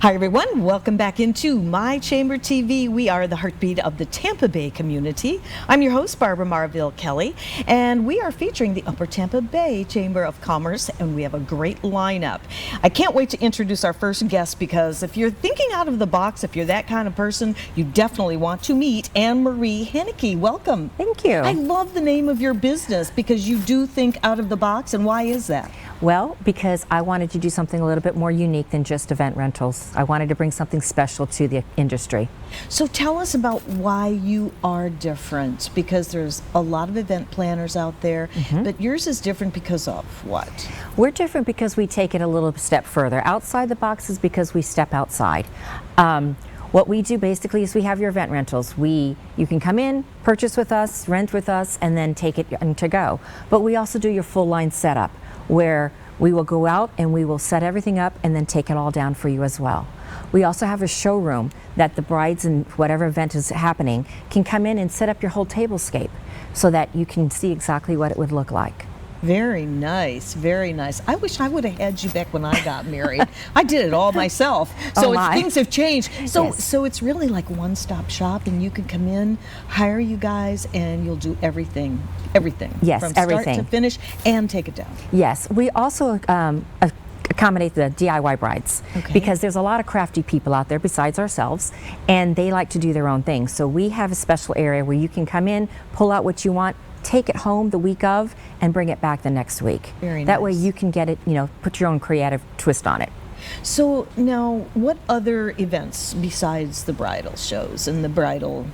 Hi everyone, welcome back into My Chamber TV. We are the heartbeat of the Tampa Bay community. I'm your host, Barbara Marville Kelly, and we are featuring the Upper Tampa Bay Chamber of Commerce, and we have a great lineup. I can't wait to introduce our first guest, because if you're thinking out of the box, if you're that kind of person, you definitely want to meet Anne-Marie Henneke. Welcome. Thank you. I love the name of your business because you do think out of the box, and why is that? Well, because I wanted to do something a little bit more unique than just event rentals. I wanted to bring something special to the industry. So tell us about why you are different, because there's a lot of event planners out there, but yours is different because of what? We're different because we take it a little step further. Outside the box is because we step outside. What we do basically is we have your event rentals. You can come in, purchase with us, rent with us, and then take it to go. But we also do your full line setup, where we will go out and we will set everything up and then take it all down for you as well. We also have a showroom that the brides and whatever event is happening can come in and set up your whole tablescape so that you can see exactly what it would look like. Very nice, very nice. I wish I would have had you back when I got married. I did it all myself. So things have changed. So so it's really like one-stop shop, and you can come in, hire you guys, and you'll do everything. Yes, from everything. start to finish, and take it down. Yes, we also accommodate the DIY brides, because there's a lot of crafty people out there besides ourselves, and they like to do their own thing. So we have a special area where you can come in, pull out what you want, take it home the week of, and bring it back the next week. Very that nice. way you can get it, put your own creative twist on it. So now, what other events besides the bridal shows and the bridal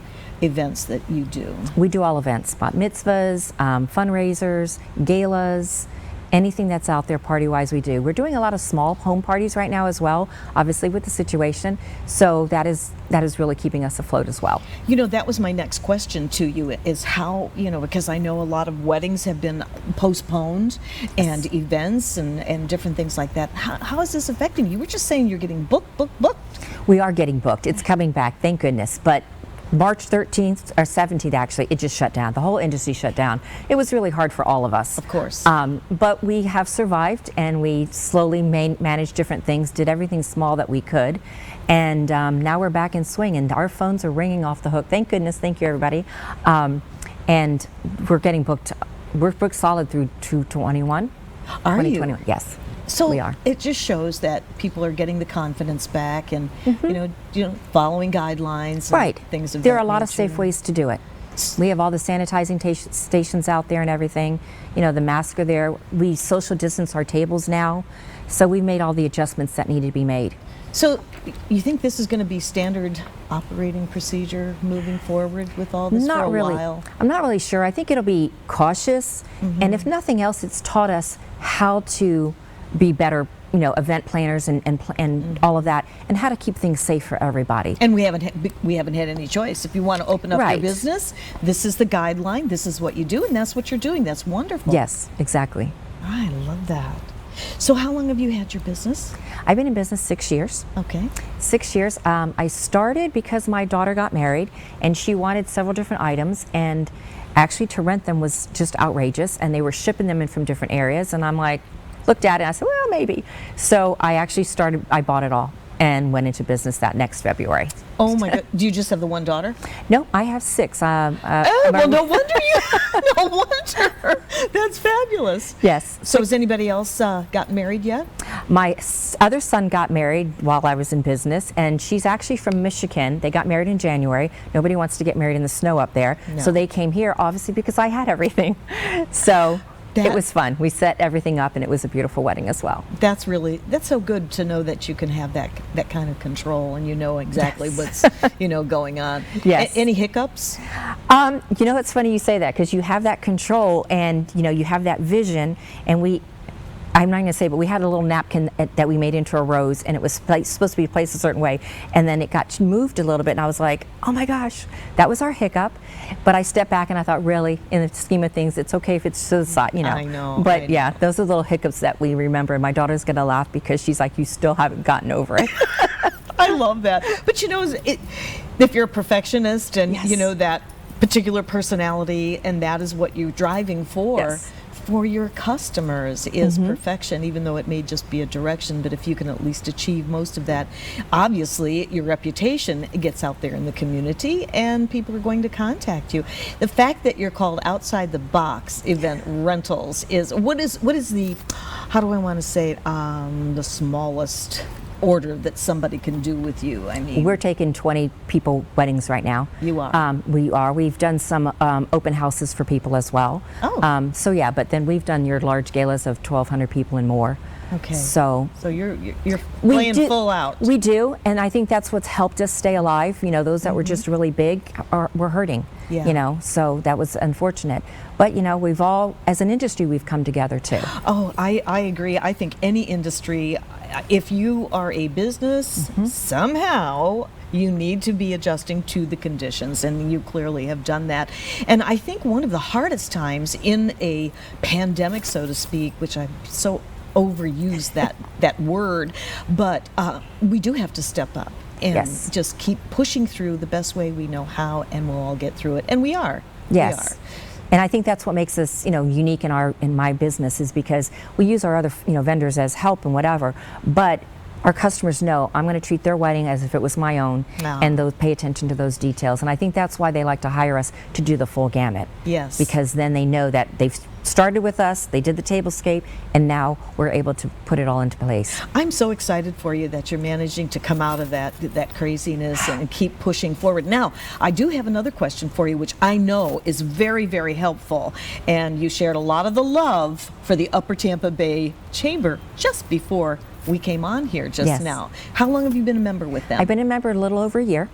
events that you do? We do all events, bat mitzvahs, fundraisers, galas, anything that's out there party-wise we do. We're doing a lot of small home parties right now as well, obviously with the situation, so that is really keeping us afloat as well. You know, that was my next question to you, is how, because I know a lot of weddings have been postponed, and events and different things like that. How is this affecting you? You were just saying you're getting booked. We are getting booked. It's coming back, thank goodness, but March 13th or 17th, actually, it just shut down. The whole industry shut down. It was really hard for all of us. Of course. But we have survived, and we slowly managed different things, did everything small that we could, and now we're back in swing, and our phones are ringing off the hook. Thank goodness. Thank you, everybody. And we're getting booked. We're booked solid through 2021. Are 2021. you? Yes. So we are. It just shows that people are getting the confidence back, and following guidelines. Right. And things of there that are a lot of nature. safe ways to do it. We have all the sanitizing stations out there and everything. The masks are there. We social distance our tables now, so we made all the adjustments that needed to be made. So you think this is going to be standard operating procedure moving forward with all this Not for a really. while? I'm not really sure. I think it'll be cautious, and if nothing else, it's taught us how to be better, event planners and all of that, and how to keep things safe for everybody. And we haven't had any choice. If you want to open up your business, this is the guideline. This is what you do, and that's what you're doing. That's wonderful. Yes, exactly. I love that. So how long have you had your business? I've been in business 6 years. Okay. 6 years. I started because my daughter got married, and she wanted several different items, and actually to rent them was just outrageous, and they were shipping them in from different areas, and I'm like, looked at it and I said, well, maybe. So I bought it all and went into business that next February. Oh my God. Do you just have the one daughter? No, I have 6. Well, no wonder no wonder. That's fabulous. Yes. So has anybody else gotten married yet? My other son got married while I was in business, and she's actually from Michigan. They got married in January. Nobody wants to get married in the snow up there. No. So they came here, obviously, because I had everything. So it was fun. We set everything up, and it was a beautiful wedding as well. That's so good to know that you can have that kind of control, and you know exactly what's going on. Yes. Any hiccups? It's funny you say that, because you have that control, and you have that vision, and I'm not going to say, but we had a little napkin that we made into a rose, and it was supposed to be placed a certain way, and then it got moved a little bit, and I was like, oh my gosh, that was our hiccup. But I stepped back and I thought, really, in the scheme of things, it's okay if it's to the side, I know. But yeah, those are little hiccups that we remember, and my daughter's going to laugh because she's like, you still haven't gotten over it. I love that. But if you're a perfectionist and that particular personality, and that is what you're driving for. Yes. for your customers is perfection, even though it may just be a direction. But if you can at least achieve most of that, obviously your reputation gets out there in the community and people are going to contact you. The fact that you're called Outside the Box Event Rentals is what is the, how do I want to say it, the smallest order that somebody can do with you? I mean, we're taking 20 people weddings right now. You are? We are. We've done some open houses for people as well. Oh. So yeah, but then we've done your large galas of 1,200 people and more. Okay. So you're playing full out. We do, and I think that's what's helped us stay alive. You know, those that were just really big were hurting. Yeah. You know, so that was unfortunate. But you know, we've all, as an industry, we've come together too. Oh, I agree. I think any industry, if you are a business, somehow you need to be adjusting to the conditions, and you clearly have done that. And I think one of the hardest times in a pandemic, so to speak, which I so overuse that word, but we do have to step up and just keep pushing through the best way we know how, and we'll all get through it. And we are. Yes. We are. And I think that's what makes us, you know, unique in my business, is because we use our other, you know, vendors as help and whatever, but our customers know I'm going to treat their wedding as if it was my own, and they'll pay attention to those details. And I think that's why they like to hire us to do the full gamut. Yes. Because then they know that they've started with us, they did the tablescape, and now we're able to put it all into place. I'm so excited for you that you're managing to come out of that craziness and keep pushing forward. Now, I do have another question for you, which I know is very, very helpful. And you shared a lot of the love for the Upper Tampa Bay Chamber just before we came on here just now. How long have you been a member with them? I've been a member a little over a year.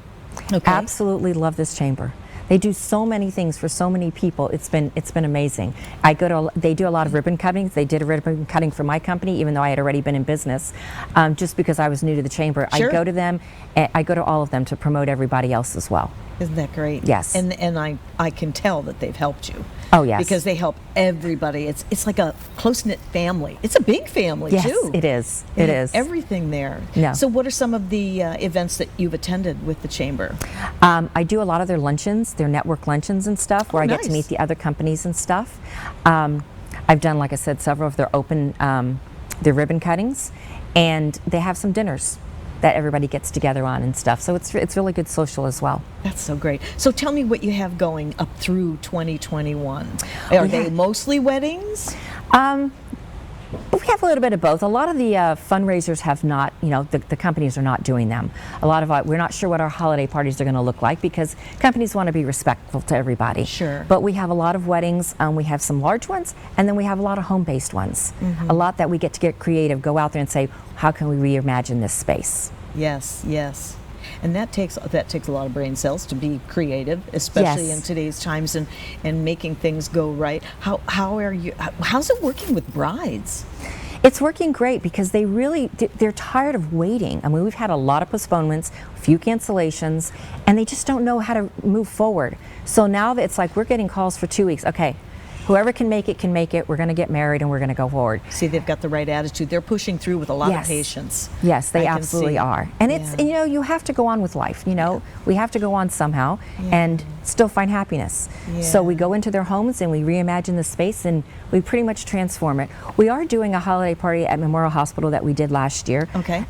Okay. Absolutely love this chamber. They do so many things for so many people. It's been amazing. They do a lot of ribbon cuttings. They did a ribbon cutting for my company, even though I had already been in business, just because I was new to the chamber. Sure. I go to them, and I go to all of them to promote everybody else as well. Isn't that great? Yes. And I can tell that they've helped you. Oh yes. Because they help everybody. It's like a close-knit family. It's a big family too. Yes, it is. They It have is. everything there. Yeah. So what are some of the events that you've attended with the chamber? I do a lot of their luncheons, their network luncheons and stuff, where I get to meet the other companies and stuff. I've done, like I said, several of their open, their ribbon cuttings, and they have some dinners that everybody gets together on and stuff. So it's really good social as well. That's so great. So tell me what you have going up through 2021. Are they mostly weddings? We have a little bit of both. A lot of the fundraisers have not, you know, the companies are not doing them. A lot of we're not sure what our holiday parties are going to look like, because companies want to be respectful to everybody. Sure. But we have a lot of weddings. We have some large ones, and then we have a lot of home-based ones. A lot that we get to get creative, go out there and say, how can we reimagine this space? Yes, yes. And that takes a lot of brain cells to be creative, especially in today's times, and making things go right. How's it working with brides? It's working great, because they're tired of waiting. I mean, we've had a lot of postponements, a few cancellations, and they just don't know how to move forward. So now that it's like we're getting calls for 2 weeks. Okay, whoever can make it can make it. We're going to get married and we're going to go forward. See, they've got the right attitude. They're pushing through with a lot of patience. Yes, they absolutely are. And it's, you know, you have to go on with life. You know, we have to go on somehow and still find happiness. So we go into their homes and we reimagine the space, and we pretty much transform it. We are doing a holiday party at Memorial Hospital that we did last year. Okay.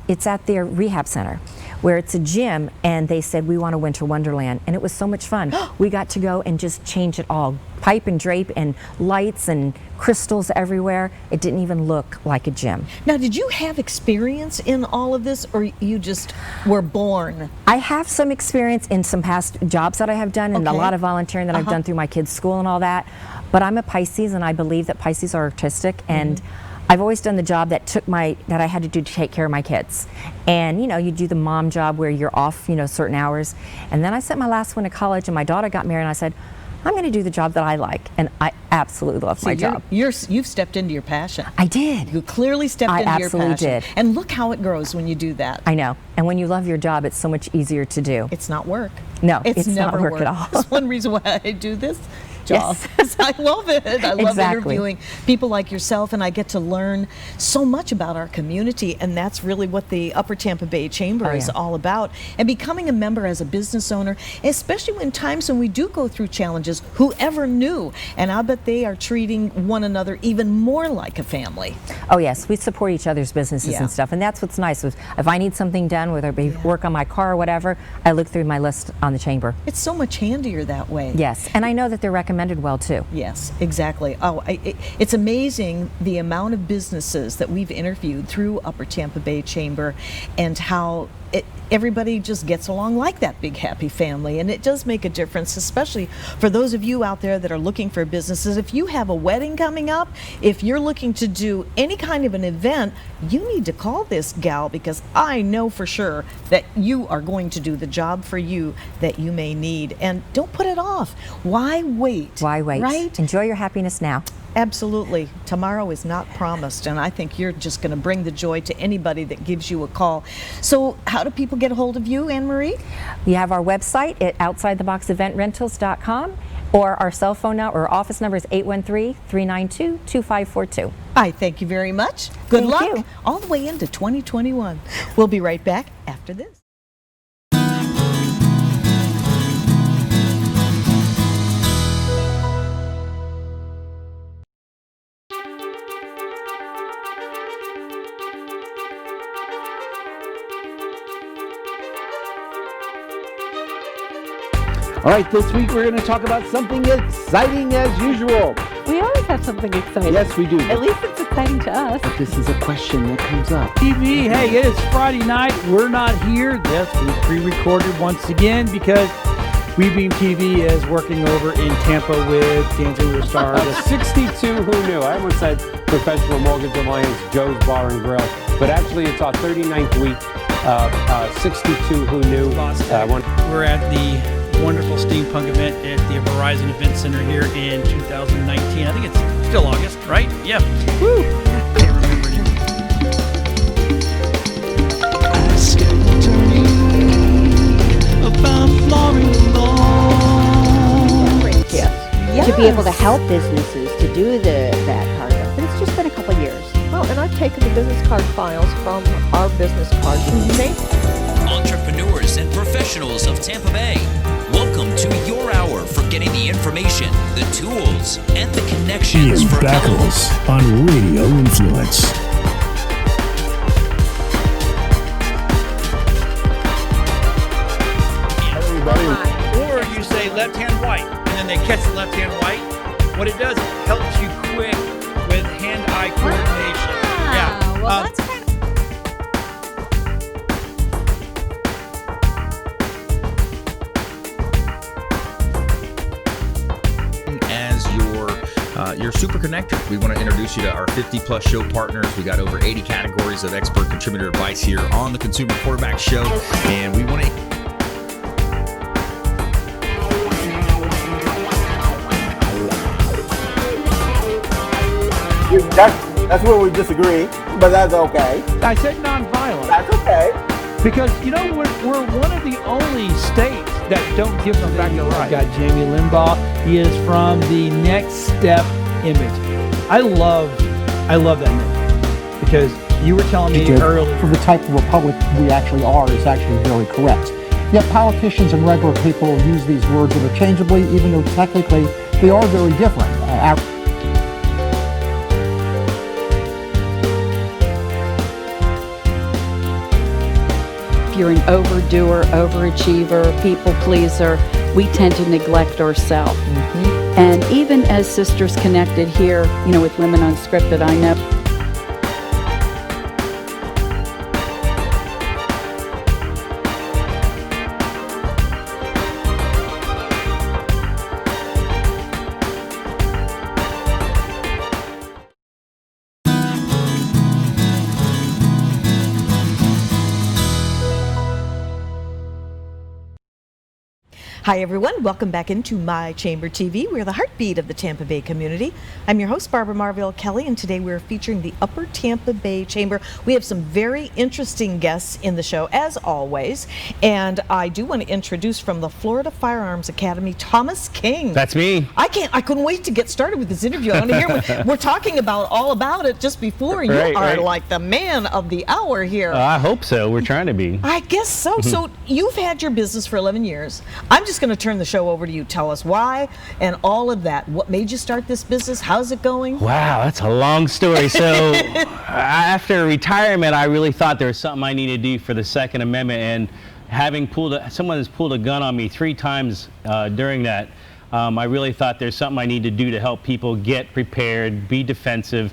It's at their rehab center, where it's a gym, and they said, we want a winter wonderland, and it was so much fun. We got to go and just change it all. Pipe and drape and lights and crystals everywhere. It didn't even look like a gym. Now, did you have experience in all of this, or you just were born? I have some experience in some past jobs that I have done, and a lot of volunteering that I've done through my kids' school and all that. But I'm a Pisces, and I believe that Pisces are artistic, and I've always done the job that I had to do to take care of my kids. And you know, you do the mom job where you're off, you know, certain hours. And then I sent my last one to college, and my daughter got married, and I said, I'm going to do the job that I like, and I absolutely love my job. You've stepped into your passion. I did. You clearly stepped into your passion. I absolutely did. And look how it grows when you do that. I know. And when you love your job, it's so much easier to do. It's not work. No, it's not never work at all. That's one reason why I do this. job. Yes. I love it. I love Exactly. interviewing people like yourself, and I get to learn so much about our community, and that's really what the Upper Tampa Bay Chamber is all about. And becoming a member as a business owner, especially when times when we do go through challenges, whoever knew? And I bet they are treating one another even more like a family. Oh yes, we support each other's businesses Yeah. and stuff, and that's what's nice. If I need something done, whether it be work on my car or whatever, I look through my list on the chamber. It's so much handier that way. Yes, and I know that they're recommended well too. Yes, exactly. Oh, it's amazing the amount of businesses that we've interviewed through Upper Tampa Bay Chamber, and how everybody just gets along like that big happy family, and it does make a difference, especially for those of you out there that are looking for businesses. If you have a wedding coming up, if you're looking to do any kind of an event, you need to call this gal, because I know for sure that you are going to do the job for you that you may need. And don't put it off. Why wait? Why wait? Right? Enjoy your happiness now. Absolutely. Tomorrow is not promised, and I think you're just going to bring the joy to anybody that gives you a call. So how do people get a hold of you, Anne-Marie? We have our website at OutsideTheBoxEventRentals.com, or our cell phone now, or office number is 813-392-2542. I thank you very much. Good Thank luck you. all the way into 2021. We'll be right back after this. All right, this week we're going to talk about something exciting as usual. We always have something exciting. Yes, we do. At least it's exciting to us. But this is a question that comes up. TV, hey, it is Friday night. We're not here. Yes, we pre-recorded once again because WeBeam TV is working over in Tampa with Dancing with the Stars. 62 Who Knew? I almost said Professional Mortgage Alliance, Joe's Bar and Grill. But actually, it's our 39th week of 62 Who Knew. We're at the wonderful steampunk event at the Verizon Event Center here in 2019. I think it's still August, right? Yeah. Woo! Can't remember it. To be able to help businesses to do that part of it. But it's just been a couple of years. Well, and I've taken the business card files from our business cards. Entrepreneurs and professionals of Tampa Bay, welcome to your hour for getting the information, the tools, and the connections Ian for Beckles on Radio Influence. Or you say left hand white, and then they catch the left hand white. What it does, it helps you quick with hand-eye coordination. Well, that's kind as your super connector. We want to introduce you to our 50-plus show partners. We got over 80 categories of expert contributor advice here on the Consumer Quarterback Show, and we want to That's where we disagree, but that's okay. I said nonviolent. That's okay. Because, you know, we're one of the only states that don't give them back the right. Got Jamie Limbaugh. He is from the Next Step Image. I love that name because you were telling me earlier. For the type of republic we actually are is actually very correct. Yet politicians and regular people use these words interchangeably, even though technically they are very different. If you're an overdoer, overachiever, people pleaser, we tend to neglect ourselves. And even as Sisters Connected here, you know, with Women Unscripted, I know Hi everyone, welcome back into My Chamber TV. We're the heartbeat of the Tampa Bay community. I'm your host, Barbara Marville Kelly, and today we're featuring the Upper Tampa Bay Chamber. We have some very interesting guests in the show, as always, and I do want to introduce from the Florida Firearms Academy, Thomas King. That's me. I couldn't wait to get started with this interview. I want to hear we're talking about all about it just before. You are like the man of the hour here. I hope so. We're trying to be. I guess so. So you've had your business for 11 years. I'm just going to turn the show over to you. Tell us why and all of that. What made you start this business? How's it going? Wow, that's a long story. So after retirement, I really thought there was something I needed to do for the Second Amendment, and having someone has pulled a gun on me 3 times during that, I really thought there's something I need to do to help people get prepared, be defensive,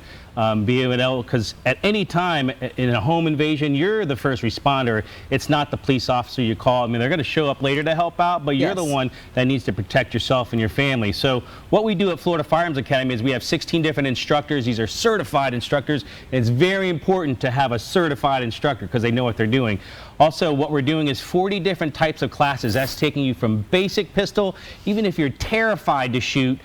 be able to, because at any time in a home invasion, you're the first responder. It's not the police officer you call. I mean, they're going to show up later to help out, but you're the one that needs to protect yourself and your family. So what we do at Florida Firearms Academy is we have 16 different instructors. These are certified instructors. It's very important to have a certified instructor because they know what they're doing. Also, what we're doing is 40 different types of classes. That's taking you from basic pistol, even if you're terrified to shoot.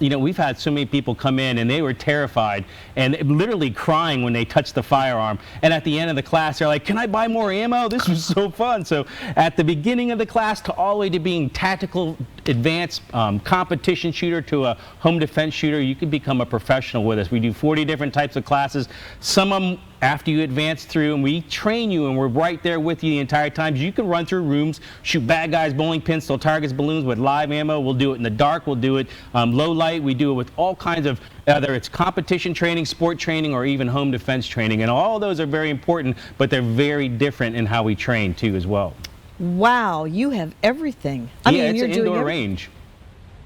You know, we've had so many people come in and they were terrified and literally crying when they touched the firearm. And at the end of the class, they're like, "Can I buy more ammo? This was so fun." So at the beginning of the class to all the way to being tactical, advanced competition shooter to a home defense shooter, you can become a professional with us. We do 40 different types of classes. Some of them after you advance through, and we train you and we're right there with you the entire time. You can run through rooms, shoot bad guys, bowling pins, still targets, balloons with live ammo. We'll do it in the dark. We'll do it low light. We do it with all kinds of, whether it's competition training, sport training, or even home defense training. And all of those are very important, but they're very different in how we train too as well. Wow, you have everything. I mean, it's you're an doing indoor range.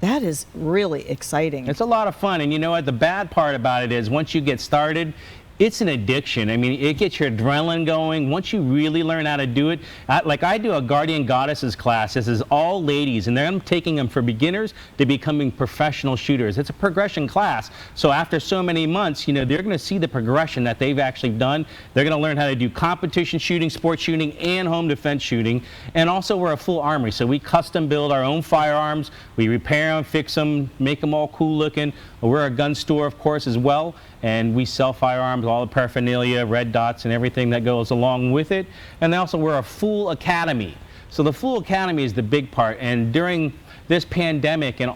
That is really exciting. It's a lot of fun, and you know what? The bad part about it is once you get started, it's an addiction. I mean, it gets your adrenaline going. Once you really learn how to do it, like I do a Guardian Goddesses class. This is all ladies, and I'm taking them from beginners to becoming professional shooters. It's a progression class. So after so many months, you know, they're going to see the progression that they've actually done. They're going to learn how to do competition shooting, sports shooting, and home defense shooting. And also, we're a full armory, so we custom build our own firearms. We repair them, fix them, make them all cool looking. We're a gun store, of course, as well, and we sell firearms, all the paraphernalia, red dots, and everything that goes along with it. And also, we're a full academy. So the full academy is the big part. And during this pandemic and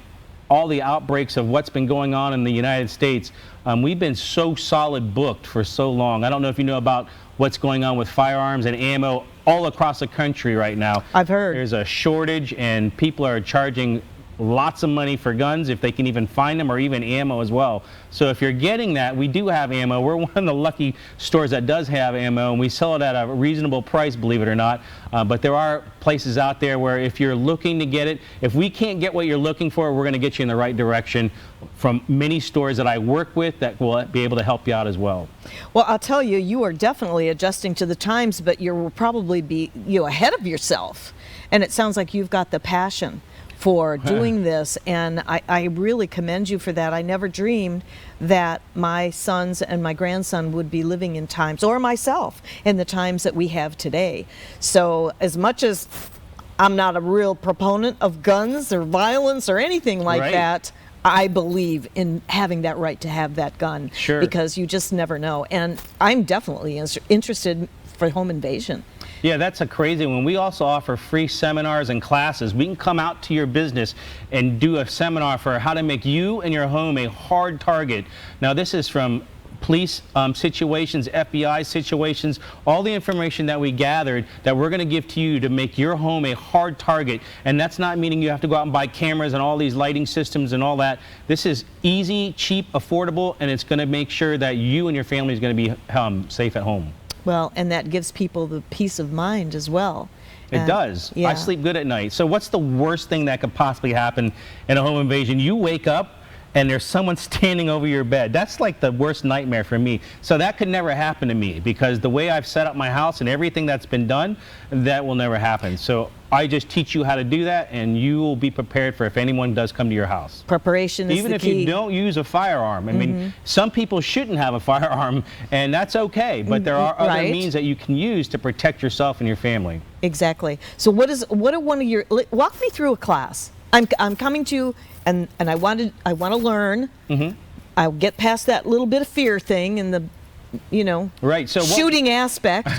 all the outbreaks of what's been going on in the United States, we've been so solid booked for so long. I don't know if you know about what's going on with firearms and ammo all across the country right now. I've heard. There's a shortage, and people are charging lots of money for guns if they can even find them, or even ammo as well. So if you're getting that, we do have ammo. We're one of the lucky stores that does have ammo, and we sell it at a reasonable price, believe it or not. But there are places out there where if you're looking to get it, if we can't get what you're looking for, we're going to get you in the right direction from many stores that I work with that will be able to help you out as well. Well, I'll tell you, you are definitely adjusting to the times, but you will probably be ahead of yourself. And it sounds like you've got the passion for doing this, and I really commend you for that. I never dreamed that my sons and my grandson would be living in times, or myself, in the times that we have today. So as much as I'm not a real proponent of guns or violence or anything like that, I believe in having that right to have that gun. Sure. Because you just never know. And I'm definitely interested for home invasion. Yeah, that's a crazy one. We also offer free seminars and classes. We can come out to your business and do a seminar for how to make you and your home a hard target. Now, this is from police situations, FBI situations, all the information that we gathered that we're going to give to you to make your home a hard target. And that's not meaning you have to go out and buy cameras and all these lighting systems and all that. This is easy, cheap, affordable, and it's going to make sure that you and your family is going to be safe at home. Well, and that gives people the peace of mind as well. It does. Yeah. I sleep good at night. So what's the worst thing that could possibly happen in a home invasion? You wake up and there's someone standing over your bed. That's like the worst nightmare for me. So that could never happen to me because the way I've set up my house and everything that's been done, that will never happen. So I just teach you how to do that, and you will be prepared for if anyone does come to your house. Preparation is even the if key. you don't use a firearm. I mean, some people shouldn't have a firearm, and that's okay, but there are other means that you can use to protect yourself and your family. Exactly. So what are one of your, walk me through a class. I'm coming to you, and I want to learn. I'll get past that little bit of fear thing and the, so shooting aspect.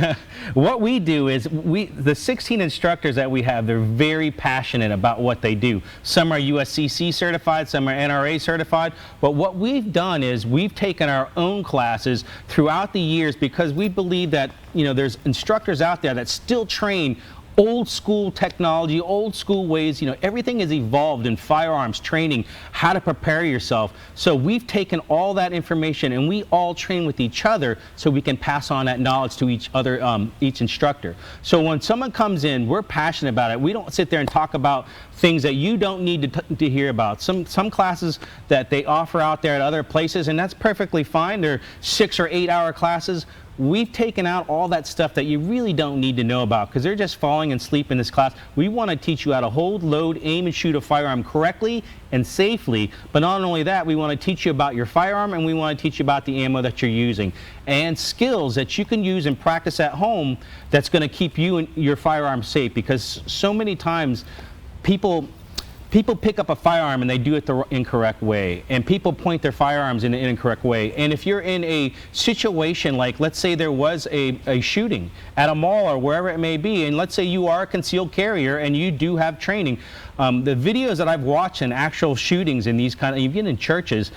What we do is the 16 instructors that we have, they're very passionate about what they do. Some are USCC certified, some are NRA certified, but what we've done is we've taken our own classes throughout the years because we believe that there's instructors out there that still train old school technology, old school ways. Everything has evolved in firearms training, how to prepare yourself. So we've taken all that information and we all train with each other so we can pass on that knowledge to each other, each instructor. So when someone comes in, we're passionate about it. We don't sit there and talk about things that you don't need to hear about. Some classes that they offer out there at other places, and that's perfectly fine. They're 6 or 8 hour classes. We've taken out all that stuff that you really don't need to know about because they're just falling asleep in this class. We want to teach you how to hold, load, aim, and shoot a firearm correctly and safely. But not only that, we want to teach you about your firearm, and we want to teach you about the ammo that you're using and skills that you can use and practice at home that's going to keep you and your firearm safe, because so many times people pick up a firearm and they do it the incorrect way, and people point their firearms in an incorrect way. And if you're in a situation like, let's say there was a shooting at a mall or wherever it may be, and let's say you are a concealed carrier and you do have training, the videos that I've watched in actual shootings in these kind of, even in churches,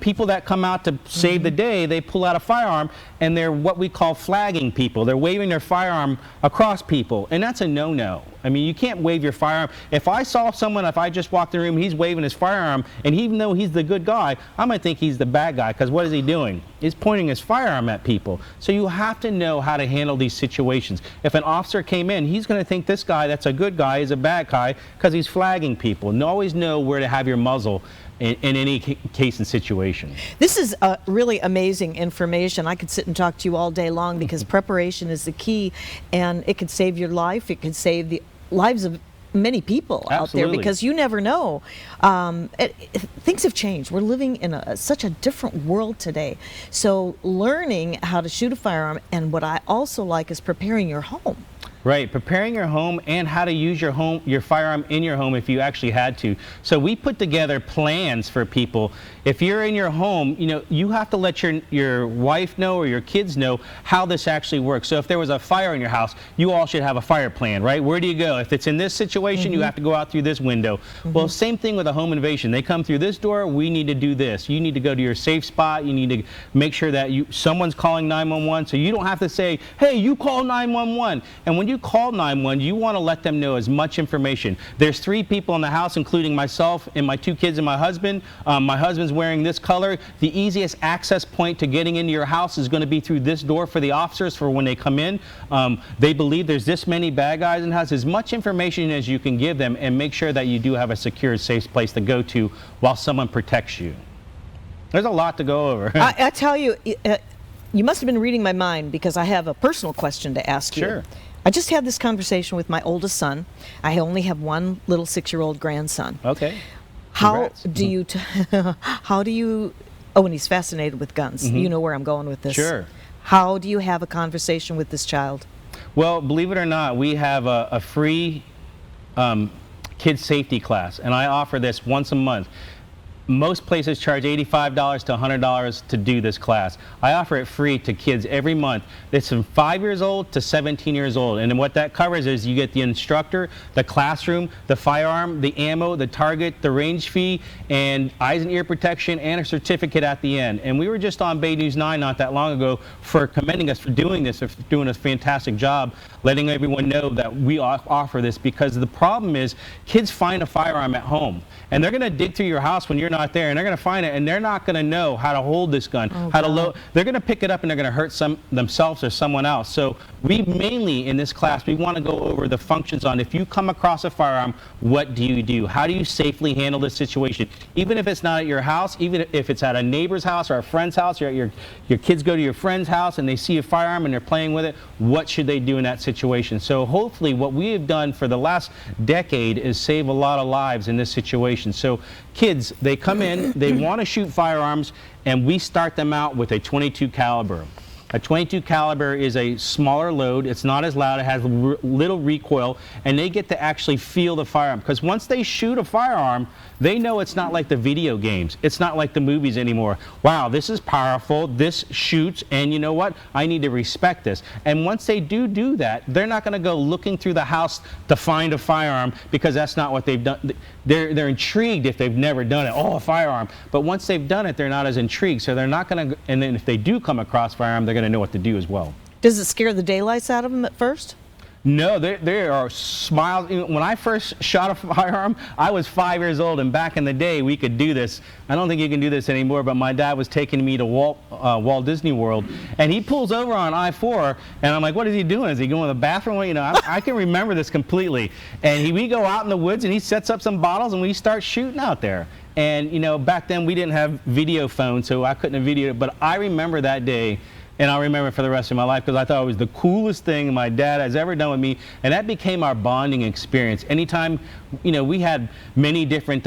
people that come out to save the day, they pull out a firearm and they're what we call flagging people. They're waving their firearm across people, and that's a no-no. I mean, you can't wave your firearm. If I saw someone, if I just walked in the room, he's waving his firearm, and even though he's the good guy, I might think he's the bad guy, because what is he doing? He's pointing his firearm at people. So you have to know how to handle these situations. If an officer came in, he's going to think this guy that's a good guy is a bad guy because he's flagging people. And always know where to have your muzzle in any case and situation. This is really amazing information. I could sit and talk to you all day long because preparation is the key, and it could save your life. It could save the lives of many people out there, because you never know. Things have changed. We're living in such a different world today. So learning how to shoot a firearm, and what I also like is preparing your home. Right, preparing your home and how to use your firearm in your home if you actually had to. So we put together plans for people. If you're in your home, you have to let your wife know or your kids know how this actually works. So if there was a fire in your house, you all should have a fire plan, right? Where do you go? If it's in this situation, you have to go out through this window. Well, same thing with a home invasion. They come through this door, we need to do this. You need to go to your safe spot. You need to make sure that someone's calling 911, so you don't have to say, hey, you call 911. And when you call 911, you want to let them know as much information. There's 3 people in the house, including myself and my 2 kids and my husband. My husband's wearing this color. The easiest access point to getting into your house is going to be through this door for the officers for when they come in. They believe there's this many bad guys in the house. As much information as you can give them, and make sure that you do have a secure, safe place to go to while someone protects you. There's a lot to go over. I tell you, you must have been reading my mind, because I have a personal question to ask you. Sure. I just had this conversation with my oldest son. I only have one little 6-year-old grandson. Okay. How do you, and he's fascinated with guns. You know where I'm going with this. Sure. How do you have a conversation with this child? Well, believe it or not, we have a free kids safety class, and I offer this once a month. Most places charge $85 to $100 to do this class. I offer it free to kids every month. It's from 5 years old to 17 years old. And then what that covers is you get the instructor, the classroom, the firearm, the ammo, the target, the range fee, and eyes and ear protection, and a certificate at the end. And we were just on Bay News 9 not that long ago for commending us for doing this, for doing a fantastic job, letting everyone know that we offer this, because the problem is kids find a firearm at home, and they're going to dig through your house when you're not there, and they're going to find it, and they're not going to know how to hold this gun, how to load. They're going to pick it up, and they're going to hurt themselves or someone else. So we mainly in this class, we want to go over the functions on if you come across a firearm, what do you do? How do you safely handle this situation? Even if it's not at your house, even if it's at a neighbor's house or a friend's house, or your kids go to your friend's house and they see a firearm and they're playing with it, what should they do in that situation? So hopefully what we have done for the last decade is save a lot of lives in this situation. So kids, they come in, they want to shoot firearms, and we start them out with a .22 caliber. A .22 caliber is a smaller load. It's not as loud. It has little recoil, and they get to actually feel the firearm. Because once they shoot a firearm, they know it's not like the video games. It's not like the movies anymore. Wow, this is powerful. This shoots, and you know what? I need to respect this. And once they do that, they're not going to go looking through the house to find a firearm, because that's not what they've done. They're intrigued if they've never done it. Oh, a firearm. But once they've done it, they're not as intrigued. So they're not going to, and then if they do come across a firearm, they're going to know what to do as well. Does it scare the daylights out of them at first? No, there are smiles. When I first shot a firearm, I was 5 years old, and back in the day, we could do this. I don't think you can do this anymore, but my dad was taking me to Walt Disney World, and he pulls over on I-4, and I'm like, what is he doing? Is he going to the bathroom? You know, I can remember this completely. And we go out in the woods, and he sets up some bottles, and we start shooting out there. And, you know, back then, we didn't have video phones, so I couldn't have videoed it, but I remember that day. And I'll remember it for the rest of my life, because I thought it was the coolest thing my dad has ever done with me, and that became our bonding experience. Anytime, you know, we had many different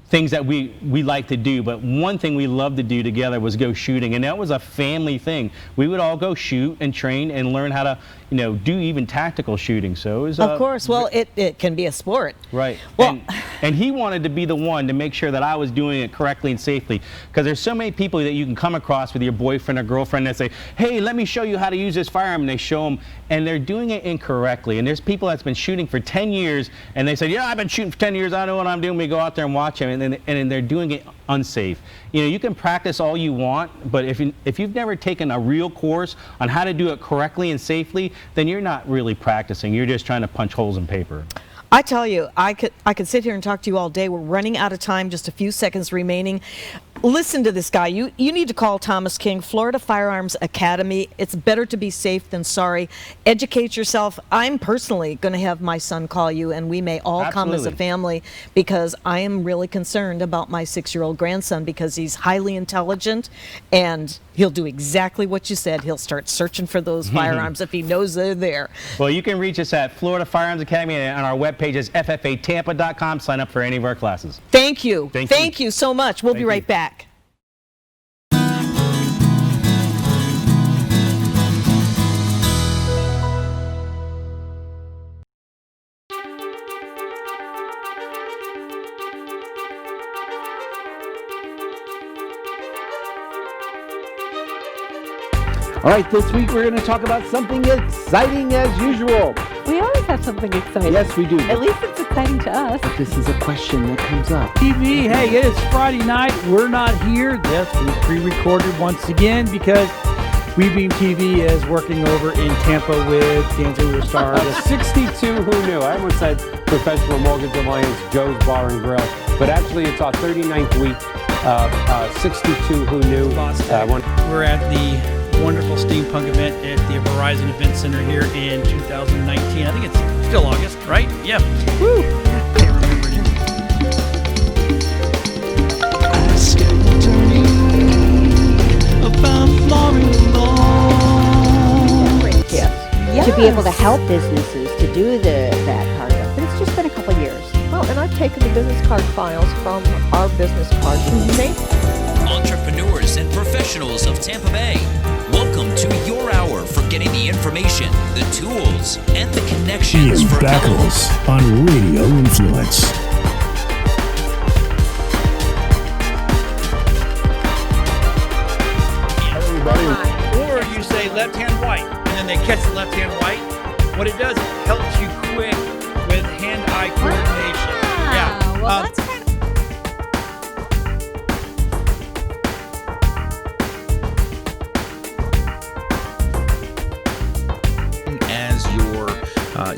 things that we like to do, but one thing we loved to do together was go shooting, and that was a family thing. We would all go shoot and train and learn how to, you know, do even tactical shooting. So it was, of course, well, it can be a sport. Right. Well, and he wanted to be the one to make sure that I was doing it correctly and safely, because there's so many people that you can come across with your boyfriend or girlfriend that say, hey, let me show you how to use this firearm, and they show them, and they're doing it incorrectly. And there's people that's been shooting for 10 years, and they say, yeah, I've been shooting for 10 years, I know what I'm doing. We go out there and watch them, and they're doing it unsafe. You know, you can practice all you want, but if you've never taken a real course on how to do it correctly and safely, then you're not really practicing. You're just trying to punch holes in paper. I tell you, I could sit here and talk to you all day. We're running out of time, just a few seconds remaining. Listen to this guy. You need to call Thomas King, Florida Firearms Academy. It's better to be safe than sorry. Educate yourself. I'm personally going to have my son call you, and we may all come as a family, because I am really concerned about my 6-year-old grandson, because he's highly intelligent, and he'll do exactly what you said. He'll start searching for those firearms if he knows they're there. Well, you can reach us at Florida Firearms Academy, and on our webpage is ffatampa.com. Sign up for any of our classes. Thank you. Thank you so much. We'll be right back. All right, this week we're going to talk about something exciting as usual. We always have something exciting. Yes, we do. At least it's exciting to us. But this is a question that comes up. TV, hey, it is Friday night. We're not here. Yes, we pre-recorded once again because WeBeam TV is working over in Tampa with Danzo Star. 62 who knew. I almost said Professional Mortgage Alliance, Joe's Bar and Grill, but actually it's our 39th week. 62 who knew. We're at the wonderful steampunk event at the Verizon Event Center here in 2019. I think it's still August, right? Yeah. Woo! Can't remember to be able to help businesses to do that part of it. But it's just been a couple of years. Well, and I've taken the business card files from our business card. Entrepreneurs and professionals of Tampa Bay, welcome to your hour for getting the information, the tools, and the connections Ian for Beckles on Radio Influence. Or you say left hand white, and then they catch the left hand white. What it does, it helps you quick with hand-eye coordination. Yeah. Well, that's kind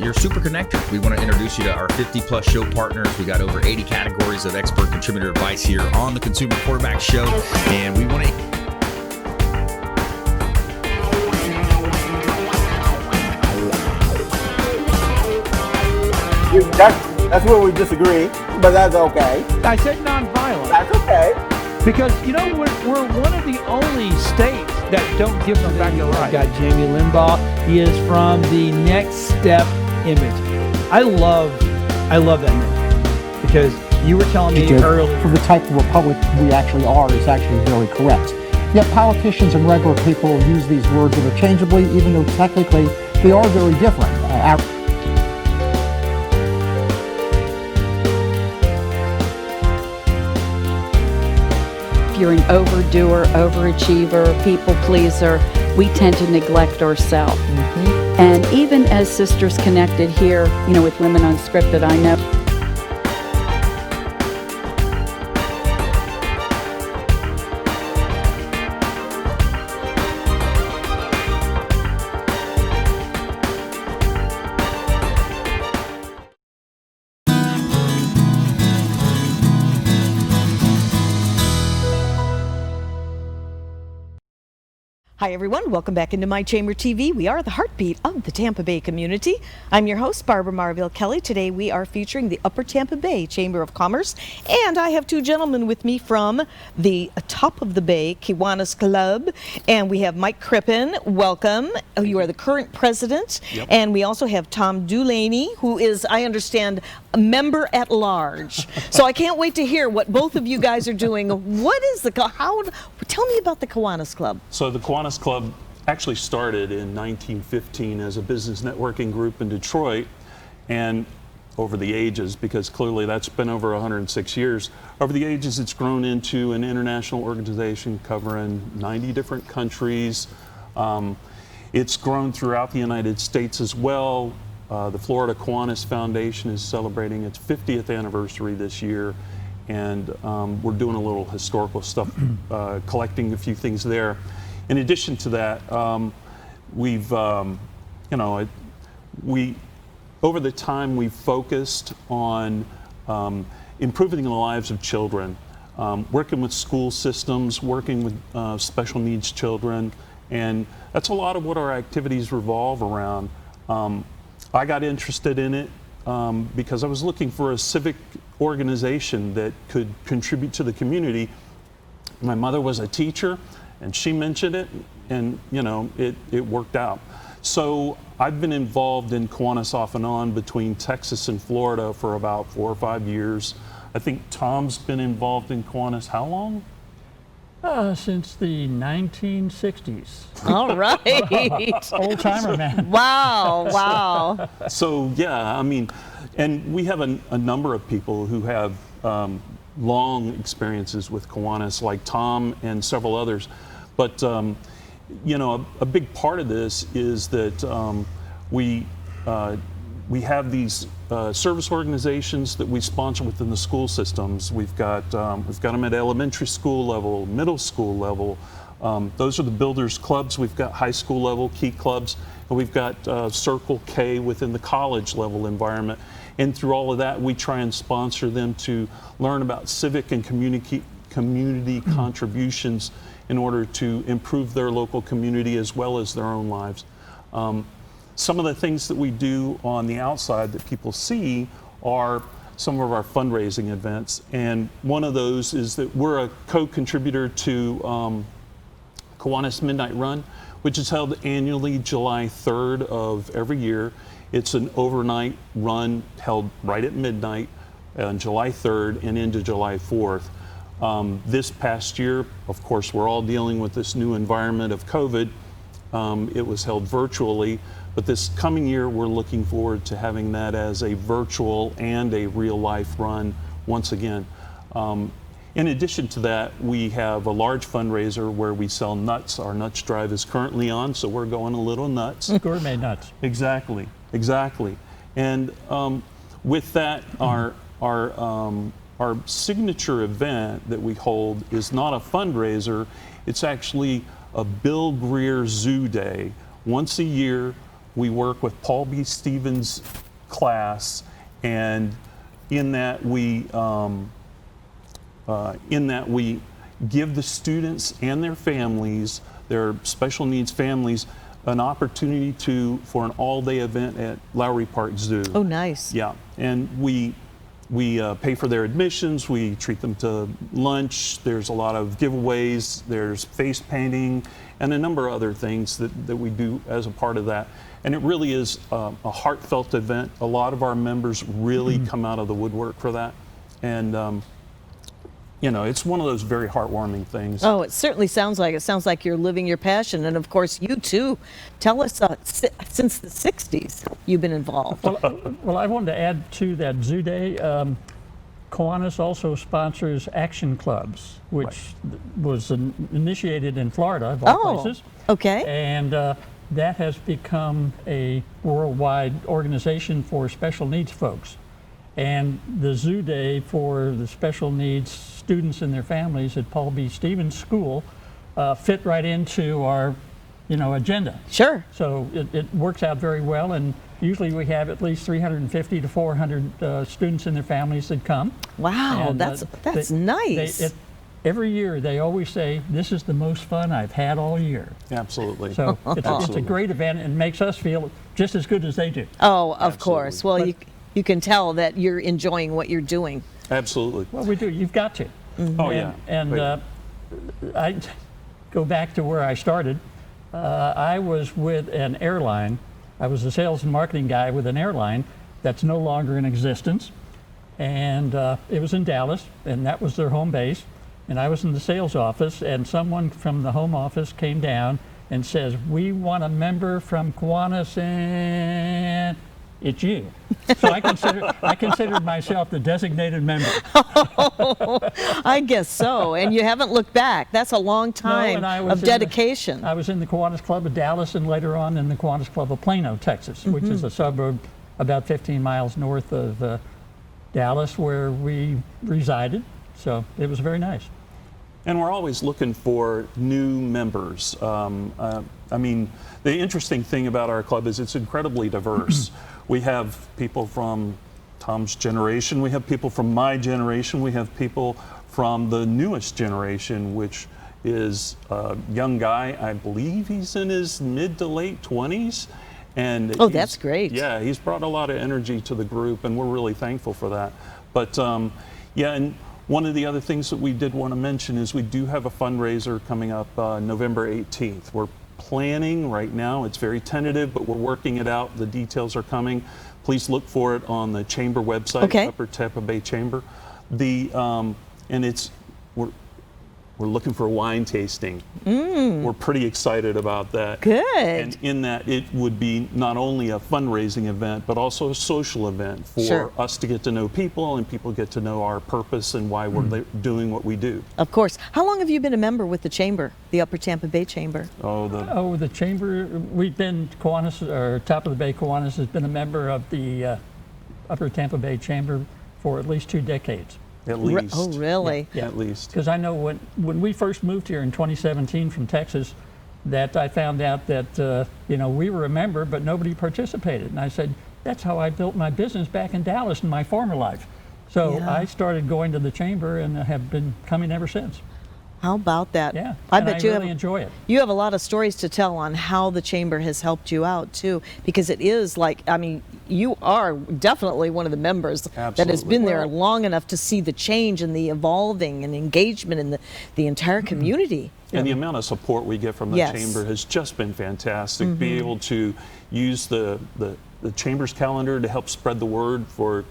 you're super connected. We want to introduce you to our 50-plus show partners. We got over 80 categories of expert contributor advice here on the Consumer Quarterback Show, and we want to. That's where we disagree, but that's okay. I said nonviolent. That's okay. Because, you know, we're one of the only states that don't give them back their right. Got Jamie Limbaugh. He is from the Next Step image. I love that name because you were telling me earlier. For the type of republic we actually are is actually very correct. Yet politicians and regular people use these words interchangeably, even though technically they are very different. If you're an overdoer, overachiever, people pleaser, we tend to neglect ourselves. And even as sisters connected here, you know, with Women Unscripted, I know. Hi everyone, welcome back into My Chamber TV. We are the heartbeat of the Tampa Bay community. I'm your host, Barbara Marville Kelly. Today we are featuring the Upper Tampa Bay Chamber of Commerce, and I have two gentlemen with me from the Top of the Bay Kiwanis Club, and we have Mike Crippen. Welcome. You are the current president, and we also have Tom Dulaney, who is, I understand, a member at large. So I can't wait to hear what both of you guys are doing. What is tell me about the Kiwanis Club. So the Kiwanis Club actually started in 1915 as a business networking group in Detroit, and over the ages, because clearly that's been over 106 years, over the ages it's grown into an international organization covering 90 different countries. It's grown throughout the United States as well. The Florida Kiwanis Foundation is celebrating its 50th anniversary this year, and we're doing a little historical stuff, collecting a few things there. In addition to that, we've, over the time we've focused on improving the lives of children, working with school systems, working with special needs children, and that's a lot of what our activities revolve around. I got interested in it because I was looking for a civic organization that could contribute to the community. My mother was a teacher, and she mentioned it, and it worked out. So I've been involved in Kiwanis off and on between Texas and Florida for about 4 or 5 years. I think Tom's been involved in Kiwanis how long? Since the 1960s. All right. Old timer, man. Wow, wow. So yeah, I mean, and we have a number of people who have long experiences with Kiwanis, like Tom and several others. But a big part of this is that we have these service organizations that we sponsor within the school systems. We've got them at elementary school level, middle school level. Those are the builders clubs. We've got high school level key clubs, and we've got Circle K within the college level environment. And through all of that, we try and sponsor them to learn about civic and community contributions in order to improve their local community as well as their own lives. Some of the things that we do on the outside that people see are some of our fundraising events, and one of those is that we're a co-contributor to Kiwanis Midnight Run, which is held annually July 3rd of every year. It's an overnight run held right at midnight on July 3rd and into July 4th. This past year, of course, we're all dealing with this new environment of COVID. It was held virtually, but this coming year we're looking forward to having that as a virtual and a real life run once again. In addition to that, we have a large fundraiser where we sell nuts. Our nuts drive is currently on, so we're going a little nuts. Gourmet nuts. Exactly, exactly. And with that, our signature event that we hold is not a fundraiser, it's actually a Greer Zoo Day. Once a year, we work with Paul B. Stevens' class, and in that we give the students and their families, their special needs families, an opportunity for an all-day event at Lowry Park Zoo. Oh, nice. Yeah, and we pay for their admissions, we treat them to lunch, there's a lot of giveaways, there's face painting, and a number of other things that we do as a part of that. And it really is a heartfelt event. A lot of our members really come out of the woodwork for that. And you know, it's one of those very heartwarming things. Oh, it certainly sounds like it. Sounds like you're living your passion. And of course, you too. Tell us, since the 60s, you've been involved. Well, I wanted to add to that Zoo Day. Kiwanis also sponsors action clubs, which was initiated in Florida, of all places. Okay. And that has become a worldwide organization for special needs folks. And the Zoo Day for the special needs students and their families at Paul B. Stevens School fit right into our, agenda. Sure. So it works out very well, and usually we have at least 350 to 400 students and their families that come. Wow, And, that's nice. Every year they always say, this is the most fun I've had all year. Absolutely. So it's a great event and makes us feel just as good as they do. Oh, of course. Well, you can tell that you're enjoying what you're doing. Absolutely. Well, we do. You've got to. Oh, yeah. And I go back to where I started. I was with an airline. I was a sales and marketing guy with an airline that's no longer in existence. And it was in Dallas, and that was their home base. And I was in the sales office, and someone from the home office came down and says, "We want a member from Kiwanis, and it's you." So I considered myself the designated member. I guess so. And you haven't looked back. That's a long time of dedication. I was in the Kiwanis Club of Dallas, and later on in the Kiwanis Club of Plano, Texas, which is a suburb about 15 miles north of Dallas, where we resided. So it was very nice. And we're always looking for new members. I mean, the interesting thing about our club is it's incredibly diverse. We have people from Tom's generation, we have people from my generation, we have people from the newest generation, which is a young guy. I believe he's in his mid to late 20s. And that's great. Yeah, he's brought a lot of energy to the group, and we're really thankful for that. But yeah, and one of the other things that we did want to mention is we do have a fundraiser coming up November 18th. We're planning right now. It's very tentative, but we're working it out. The details are coming. Please look for it on the Chamber website, Upper Tampa Bay Chamber. And we're looking for wine tasting. We're pretty excited about that. Good. And in that, it would be not only a fundraising event, but also a social event for us to get to know people, and people get to know our purpose and why we're doing what we do. Of course. How long have you been a member with the Chamber, the Upper Tampa Bay Chamber? The Chamber, we've been Kiwanis, or Top of the Bay Kiwanis has been a member of the Upper Tampa Bay Chamber for at least 2 decades. At least. Oh, really? Yeah. At least. Because I know when we first moved here in 2017 from Texas, that I found out that we were a member, but nobody participated. And I said, that's how I built my business back in Dallas in my former life. So I started going to the Chamber and have been coming ever since. How about that? Yeah, I bet you really enjoy it. You have a lot of stories to tell on how the Chamber has helped you out too, because it is like, I mean, you are definitely one of the members that has been there long enough to see the change and the evolving and engagement in the entire community. And the amount of support we get from the Chamber has just been fantastic. Be able to use the Chamber's calendar to help spread the word for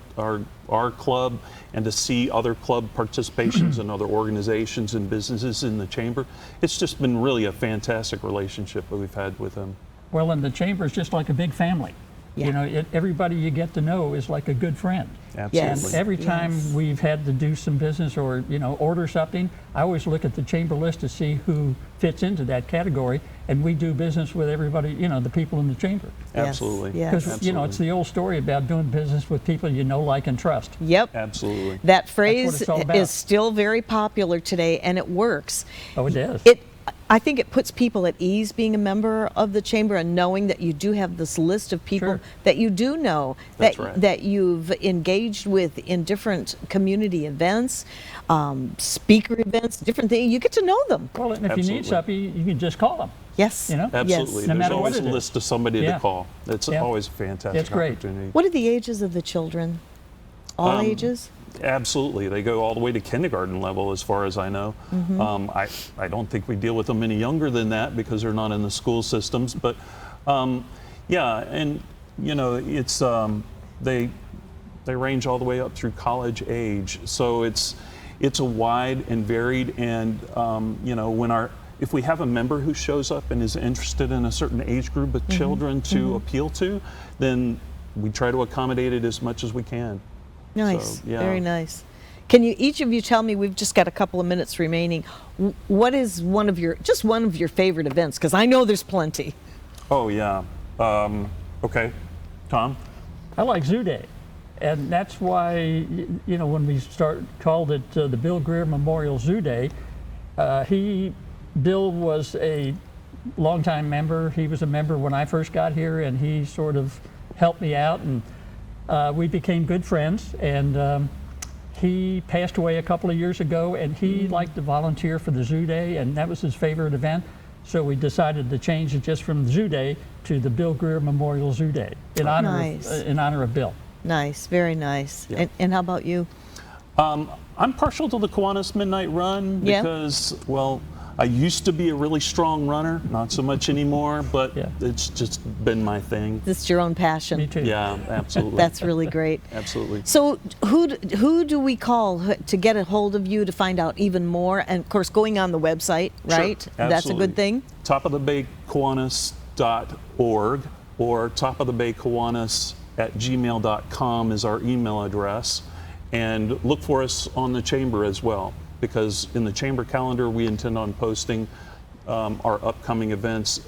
our club, and to see other club participations and other organizations and businesses in the Chamber. It's just been really a fantastic relationship that we've had with them. Well, and the Chamber is just like a big family. Yeah. Everybody you get to know is like a good friend. Absolutely. And every time we've had to do some business or order something, I always look at the Chamber list to see who fits into that category, and we do business with everybody, the people in the Chamber. Absolutely. Because it's the old story about doing business with people you know, like, and trust. Yep. Absolutely. That phrase is still very popular today, and it works. Oh, it is. I think it puts people at ease being a member of the chamber and knowing that you do have this list of people that you do know, that you've engaged with in different community events, speaker events, different things. You get to know them. Well, and if you need something, you can just call them. Yes. You know? Absolutely. No There's matter always what a it list of somebody to call. It's always a fantastic It's great. opportunity. What are the ages of the children? All ages? Absolutely. They go all the way to kindergarten level as far as I know. I don't think we deal with them any younger than that because they're not in the school systems. But yeah, and you know, it's they range all the way up through college age. So it's a wide and varied, and you know, if we have a member who shows up and is interested in a certain age group of children to appeal to, then we try to accommodate it as much as we can. Nice, So, yeah. very nice. Can you, each of you, tell me, we've just got a couple of minutes remaining, what is one of your favorite events? Because I know there's plenty. Oh yeah. Okay, Tom? I like Zoo Day. And that's why, you know, when we called it the Bill Greer Memorial Zoo Day, Bill was a longtime member. He was a member when I first got here, and he sort of helped me out, and we became good friends. And he passed away a couple of years ago, and he liked to volunteer for the Zoo Day, and that was his favorite event. So we decided to change it just from Zoo Day to the Bill Greer Memorial Zoo Day in honor of Bill. Nice, very nice. Yeah. And how about you? I'm partial to the Kiwanis Midnight Run because, well, I used to be a really strong runner, not so much anymore, but it's just been my thing. It's your own passion. Me too. Yeah, absolutely. That's really great. Absolutely. So who do we call to get a hold of you to find out even more? And of course, going on the website, right? Sure, that's a good thing. TopOfTheBayKiwanis.org or TopOfTheBayKiwanis@gmail.com is our email address. And look for us on the chamber as well, because in the chamber calendar we intend on posting our upcoming events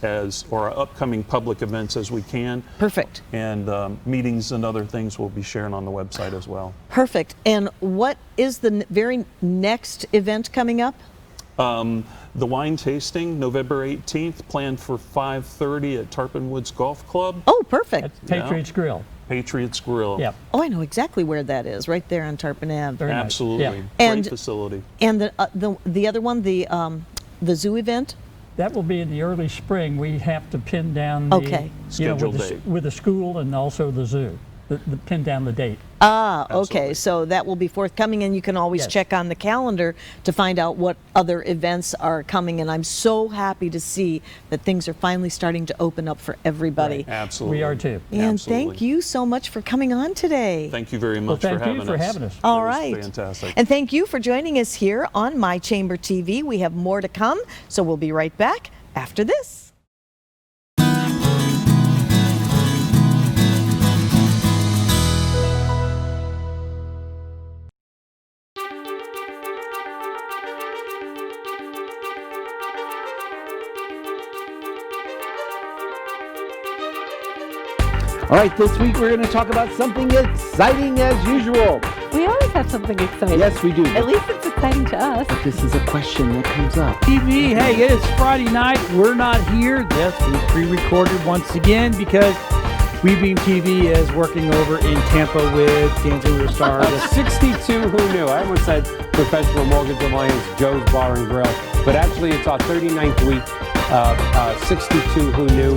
or our upcoming public events as we can. Perfect. And meetings and other things we'll be sharing on the website as well. Perfect. And what is the very next event coming up? The wine tasting, November 18th, planned for 5:30 at Tarpon Woods Golf Club. Oh, perfect. At Patriots Grill. Patriots Grill. Yeah. Oh, I know exactly where that is, right there on Tarpon Ave. Very nice. Absolutely. Yeah. Great And- facility. And the other one, the zoo event? That will be in the early spring. We have to pin down the Schedule date. with the school and also the zoo. The pin down the date. Ah, okay. Absolutely. So that will be forthcoming, and you can always check on the calendar to find out what other events are coming. And I'm so happy to see that things are finally starting to open up for everybody. Right. Absolutely. We are too. And Absolutely. thank you so much for coming on today. Thank you very much Well, for thank you for having us. All It was right. fantastic. And thank you for joining us here on My Chamber TV. We have more to come, so we'll be right back after this. All right, this week we're going to talk about something exciting as usual. We always have something exciting. Yes, we do. At least it's exciting to us. But this is a question that comes up. TV, hey, it is Friday night. We're not here. Yes, we pre-recorded once again because WeBeam TV is working over in Tampa with Dancing with the Stars. 62 who knew. I almost said Professional Mortgage Alliance Joe's Bar and Grill, but actually it's our 39th week. 62 who knew.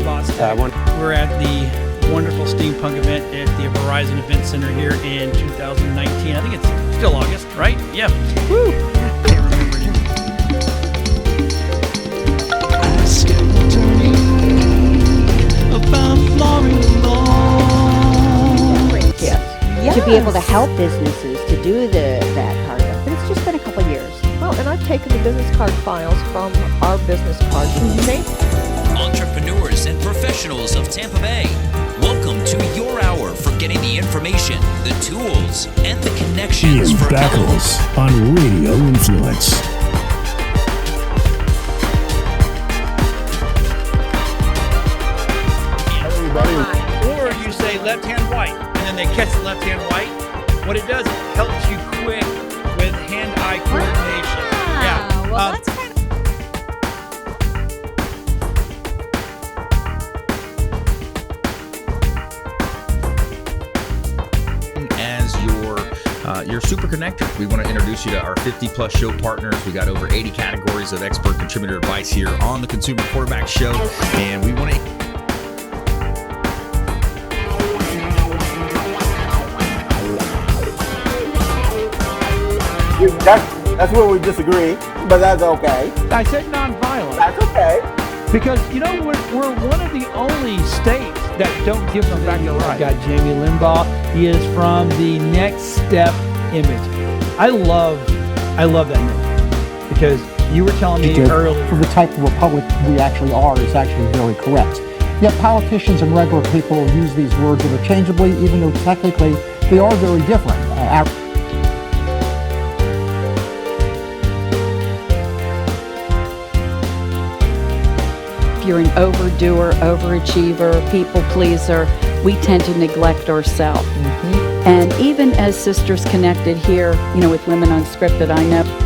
We're at the wonderful steampunk event at the Verizon Event Center here in 2019. I think it's still August, right? Yeah. Woo! Can't remember it. To be able to help businesses to do that part of it. But it's just been a couple of years. Well, and I've taken the business card files from our business cards and made Entrepreneurs and professionals of Tampa Bay, welcome to your hour for getting the information, the tools, and the connections Ian for Beckles on Radio Influence. Or you say left hand white, and then they catch the left hand white. What it does, it helps you quick with hand-eye coordination. Well, that's kind of connected. We want to introduce you to our 50-plus show partners. We got over 80 categories of expert contributor advice here on the Consumer Quarterback Show, and we want to... That's where we disagree, but that's okay. I said nonviolent. That's okay. Because, you know, we're one of the only states that don't give them back their rights. Got Jamie Limbaugh. He is from the Next Step image. I love that name because you were telling me earlier. For the type of republic we actually are is actually very correct. Yet politicians and regular people use these words interchangeably, even though technically they are very different. If you're an overdoer, overachiever, people pleaser, we tend to neglect ourselves. And even as sisters connected here, you know, with Women Unscripted, I know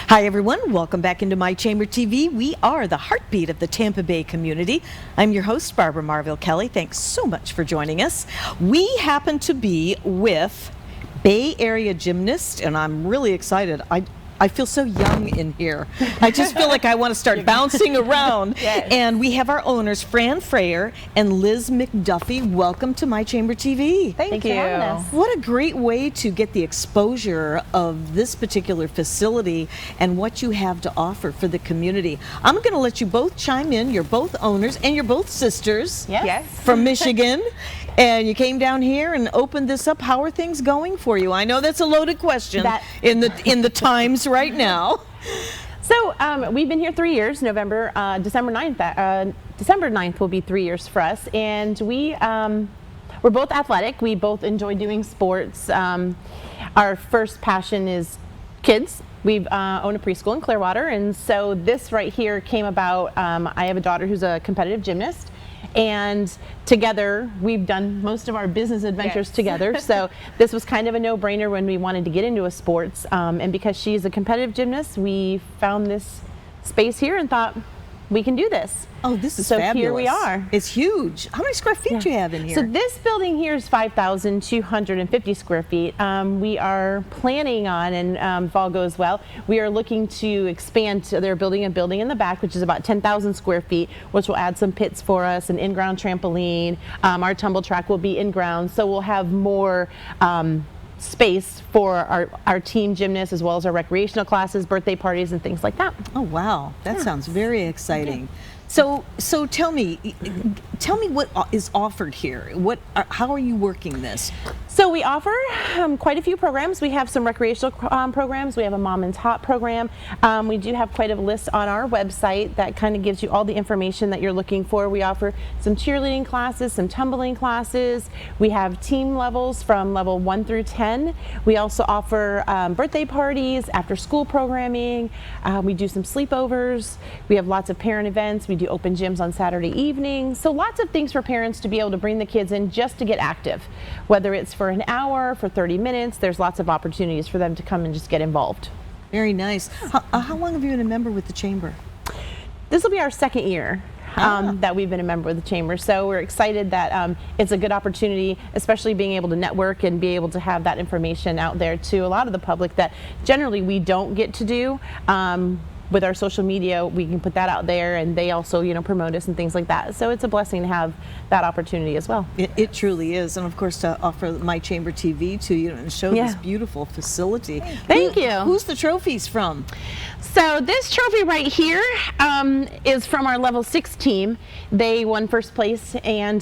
Hi everyone, welcome back into My Chamber TV. We are the heartbeat of the Tampa Bay community. I'm your host, Barbara Marville Kelly. Thanks so much for joining us. We happen to be with Bay Area Gymnast, and I'm really excited. I feel so young in here. I just feel like I want to start bouncing around. Yes. And we have our owners, Fran Freyer and Liz McDuffie. Welcome to My Chamber TV. Thank you. What a great way to get the exposure of this particular facility and what you have to offer for the community. I'm going to let you both chime in. You're both owners and you're both sisters from Michigan. And you came down here and opened this up. How are things going for you? I know that's a loaded question in the times right now. So we've been here 3 years. December 9th will be 3 years for us, and we're both athletic. We both enjoy doing sports. Our first passion is kids. We've owned a preschool in Clearwater, and so this right here came about. I have a daughter who's a competitive gymnast. And together, we've done most of our business adventures together. So this was kind of a no-brainer when we wanted to get into a sports. And because she's a competitive gymnast, we found this space here and thought, we can do this. Oh, this is so fabulous. Here we are. It's huge. How many square feet do you have in here? So this building here is 5,250 square feet. We are planning on, and if all goes well, we are looking to expand. They're building a building in the back, which is about 10,000 square feet, which will add some pits for us, an in-ground trampoline. Our tumble track will be in-ground, so we'll have more space for our team gymnasts as well as our recreational classes, birthday parties, and things like that. Oh wow, that sounds very exciting. So tell me what is offered here. How are you working this? So we offer quite a few programs. We have some recreational programs. We have a mom and tot program. We do have quite a list on our website that kind of gives you all the information that you're looking for. We offer some cheerleading classes, some tumbling classes. We have team levels from level 1 through 10. We also offer birthday parties, after school programming. We do some sleepovers. We have lots of parent events. We do open gyms on Saturday evenings. So lots of things for parents to be able to bring the kids in just to get active, whether it's for an hour, for 30 minutes. There's lots of opportunities for them to come and just get involved. Very nice. How long have you been a member with the Chamber? This will be our second year that we've been a member of the Chamber. So we're excited that it's a good opportunity, especially being able to network and be able to have that information out there to a lot of the public that generally we don't get to do. With our social media, we can put that out there, and they also, promote us and things like that. So it's a blessing to have that opportunity as well. It truly is, and of course to offer My Chamber TV to you and show this beautiful facility. Thank you. Who's the trophies from? So this trophy right here is from our level 6 team. They won first place, and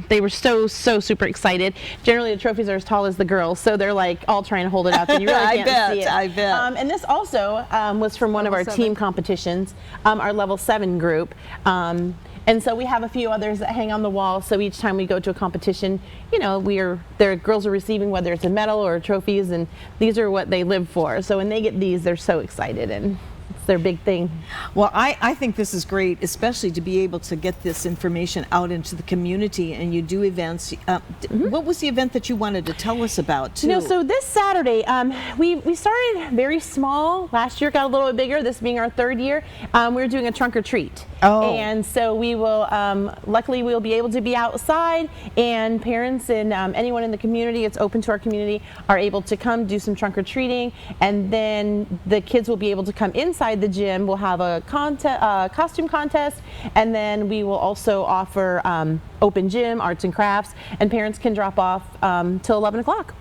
they were so super excited. Generally, the trophies are as tall as the girls, so they're like all trying to hold it up, and you really can't see it. I bet. And this also was from one of our team competitions, our level 7 group. And so we have a few others that hang on the wall. So each time we go to a competition, their girls are receiving, whether it's a medal or trophies, and these are what they live for. So when they get these, they're so excited, and their big thing. Well, I think this is great, especially to be able to get this information out into the community, and you do events. What was the event that you wanted to tell us about, too? You know, so this Saturday, we started very small. Last year got a little bit bigger, this being our 3rd year. We're doing a trunk or treat. Oh. And so we will, luckily we'll be able to be outside, and parents and anyone in the community, it's open to our community, are able to come do some trunk or treating, and then the kids will be able to come inside the gym. We'll have a costume contest, and then we will also offer open gym, arts and crafts, and parents can drop off till 11 o'clock.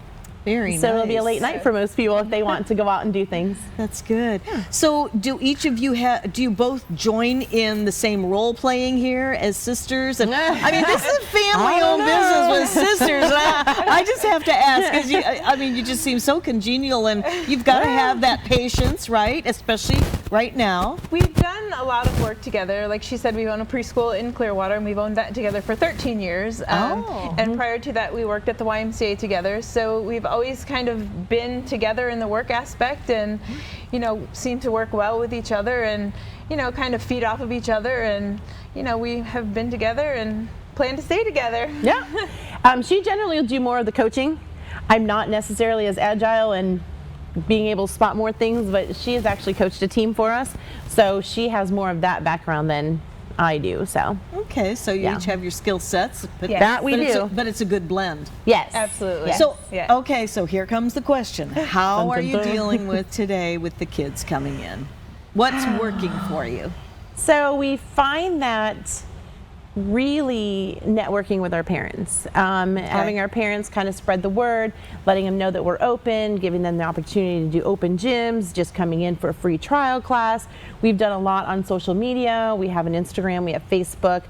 Very nice. So it'll be a late night for most people if they want to go out and do things. That's good. So do each of you do you both join in the same role playing here as sisters? And I mean, this is a family-owned business with sisters. I just have to ask, because you just seem so congenial, and you've got to have that patience, right? Especially right now. We've done a lot of work together. Like she said, we've owned a preschool in Clearwater, and we've owned that together for 13 years. And prior to that, we worked at the YMCA together. So we've always kind of been together in the work aspect, and seem to work well with each other, and kind of feed off of each other, and we have been together and plan to stay together. Yeah. She generally will do more of the coaching. I'm not necessarily as agile and being able to spot more things, but she has actually coached a team for us, so she has more of that background than I do. So okay, so you each have your skill sets, but that we do. But it's a good blend. Yes, absolutely. Yes. So okay, so here comes the question: how are you dealing with today with the kids coming in? What's working for you? So we find that really networking with our parents, having our parents kind of spread the word, letting them know that we're open, giving them the opportunity to do open gyms, just coming in for a free trial class. We've done a lot on social media. We have an Instagram, we have Facebook.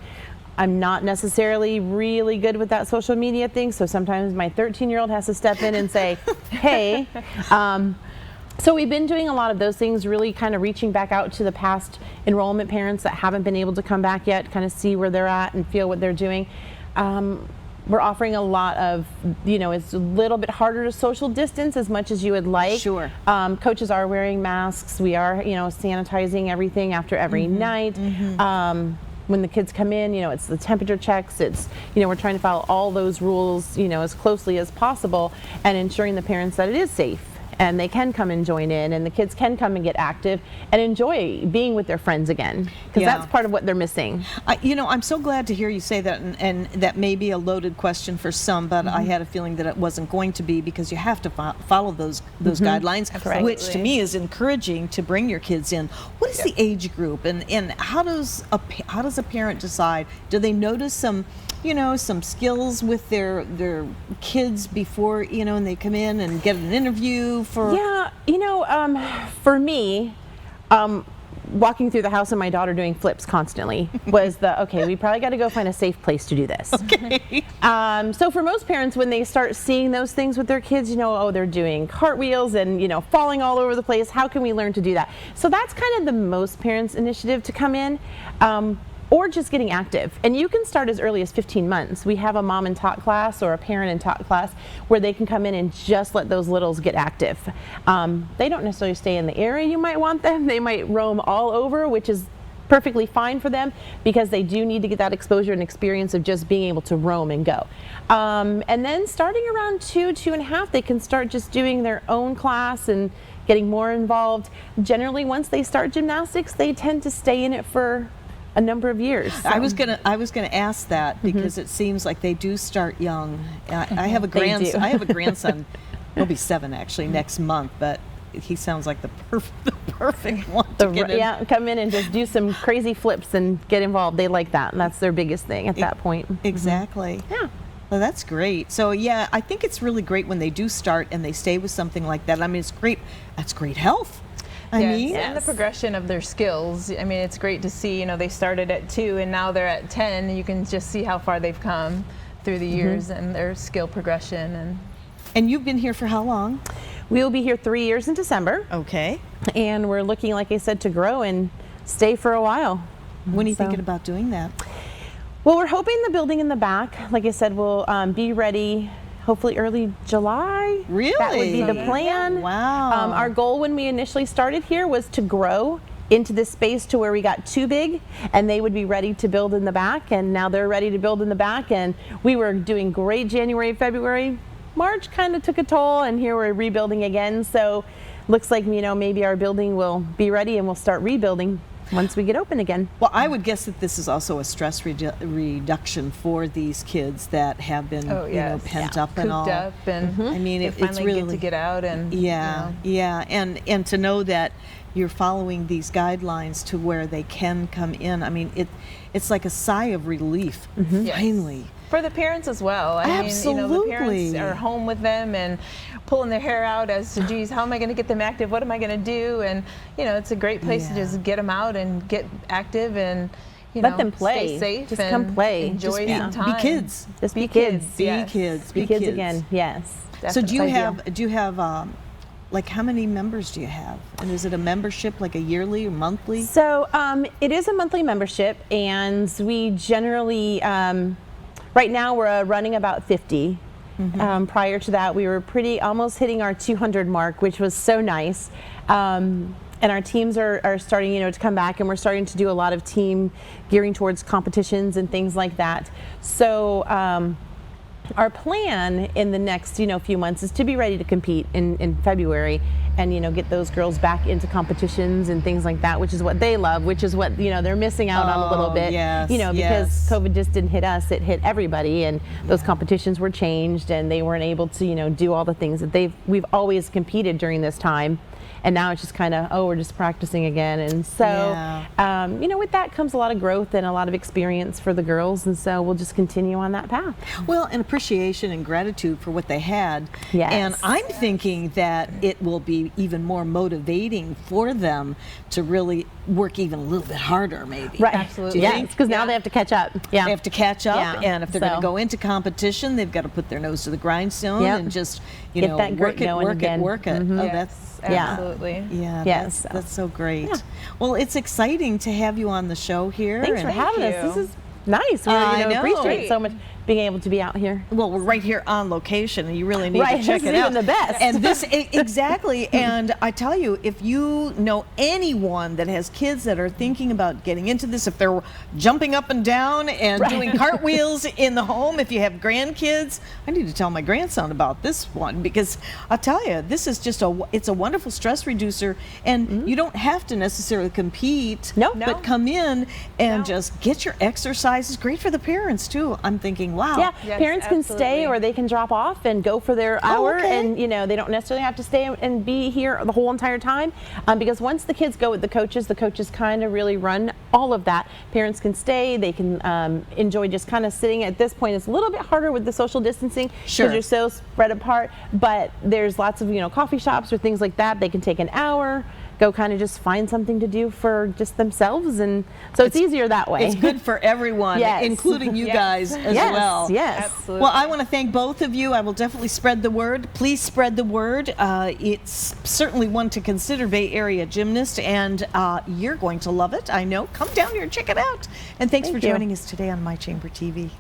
I'm not necessarily really good with that social media thing, so sometimes my 13-year-old has to step in and say, hey. So we've been doing a lot of those things, really kind of reaching back out to the past enrollment parents that haven't been able to come back yet, kind of see where they're at and feel what they're doing. We're offering a lot of, it's a little bit harder to social distance as much as you would like. Sure. Coaches are wearing masks. We are, sanitizing everything after every night. When the kids come in, it's the temperature checks. It's, we're trying to follow all those rules, as closely as possible, and ensuring the parents that it is safe and they can come and join in, and the kids can come and get active and enjoy being with their friends again, because that's part of what they're missing. I'm so glad to hear you say that, and that may be a loaded question for some, but I had a feeling that it wasn't going to be, because you have to follow those guidelines, which to me is encouraging to bring your kids in. What is the age group, and how does a parent decide? Do they notice some skills with their kids before, and they come in and get an interview for? Yeah, for me, walking through the house and my daughter doing flips constantly was okay, we probably got to go find a safe place to do this. Okay. So for most parents, when they start seeing those things with their kids, they're doing cartwheels and, falling all over the place. How can we learn to do that? So that's kind of the most parents' initiative to come in. Or just getting active. And you can start as early as 15 months. We have a mom and tot class or a parent and tot class where they can come in and just let those littles get active. They don't necessarily stay in the area you might want them. They might roam all over, which is perfectly fine for them, because they do need to get that exposure and experience of just being able to roam and go. And then starting around 2.5, they can start just doing their own class and getting more involved. Generally, once they start gymnastics, they tend to stay in it for a number of years. So. I was gonna ask that, because it seems like they do start young. I have a grandson. I have a grandson. He'll be 7 actually next month, but he sounds like the perfect one to get in. Yeah, come in and just do some crazy flips and get involved. They like that, and that's their biggest thing at that point. Exactly. Yeah. Well, that's great. So yeah, I think it's really great when they do start and they stay with something like that. I mean, it's great. That's great health. And the progression of their skills. I mean, it's great to see, they started at 2 and now they're at 10. You can just see how far they've come through the years and their skill progression. And you've been here for how long? We'll be here 3 years in December. Okay. And we're looking, like I said, to grow and stay for a while. When are you thinking about doing that? Well, we're hoping the building in the back, like I said, will be ready hopefully early July. Really? That would be the plan. Wow. Our goal when we initially started here was to grow into this space to where we got too big, and they would be ready to build in the back, and now they're ready to build in the back, and we were doing great January, February. March kind of took a toll, and here we're rebuilding again. So looks like, you know, maybe our building will be ready and we'll start rebuilding once we get open again. Well, I would guess that this is also a stress reduction for these kids that have been, you know, pent up and all. Cooped up, and I mean, they it's finally really get to get out and yeah, and to know that you're following these guidelines to where they can come in. I mean, it's like a sigh of relief. Finally. For the parents as well. I mean, you know, the parents are home with them and pulling their hair out as to, geez, how am I going to get them active? What am I going to do? And, you know, it's a great place to just get them out and get active and, you know, let them play. Stay safe. Just and come play. Enjoy some time. Be kids. Just be kids. Be kids. Be kids again. Yes. So do you have like how many members do you have? And is it a membership, like a yearly or monthly? So it is a monthly membership, and we generally, right now we're running about 50. Prior to that, we were almost hitting our 200 mark, which was so nice. And our teams are starting, you know, to come back, and we're starting to do a lot of team gearing towards competitions and things like that. So our plan in the next, you know, few months is to be ready to compete in February, and, you know, get those girls back into competitions and things like that, which is what they love, which is what, you know, they're missing out on a little bit, you know, because COVID just didn't hit us, it hit everybody, and those competitions were changed, and they weren't able to, you know, do all the things that we've always competed during this time. And now it's just kind of, oh, we're just practicing again. And so, you know, with that comes a lot of growth and a lot of experience for the girls. And so we'll just continue on that path. Well, and appreciation and gratitude for what they had. Yes. And I'm thinking that it will be even more motivating for them to really work even a little bit harder, maybe. Right. Absolutely. Yes, because now they have to catch up. They have to catch up. And if they're going to go into competition, they've got to put their nose to the grindstone and just, you know, that work it. Oh, that's absolutely. That's so great. Well, it's exciting to have you on the show here. Thanks for having us. This is nice. We appreciate so much being able to be out here. Well, we're right here on location, and you really need to check it out. Even the best. And this exactly. And I tell you, if you know anyone that has kids that are thinking about getting into this, if they're jumping up and down and doing cartwheels in the home, if you have grandkids, I need to tell my grandson about this one, because I'll tell you, this is just it's a wonderful stress reducer, and you don't have to necessarily compete, but come in and just get your exercise. It's great for the parents too. I'm thinking, wow. Yeah, parents can stay, or they can drop off and go for their hour, and, you know, they don't necessarily have to stay and be here the whole entire time, because once the kids go with the coaches kind of really run all of that. Parents can stay, they can enjoy just kind of sitting. At this point, it's a little bit harder with the social distancing because you're so spread apart, but there's lots of, you know, coffee shops or things like that. They can take an hour, go kind of just find something to do for just themselves, and so it's easier that way. It's good for everyone, including you guys as well. Yes, absolutely. Well, I want to thank both of you. I will definitely spread the word. Please spread the word. It's certainly one to consider, Bay Area Gymnast, and you're going to love it, I know. Come down here and check it out. And thanks for joining us today on My Chamber TV.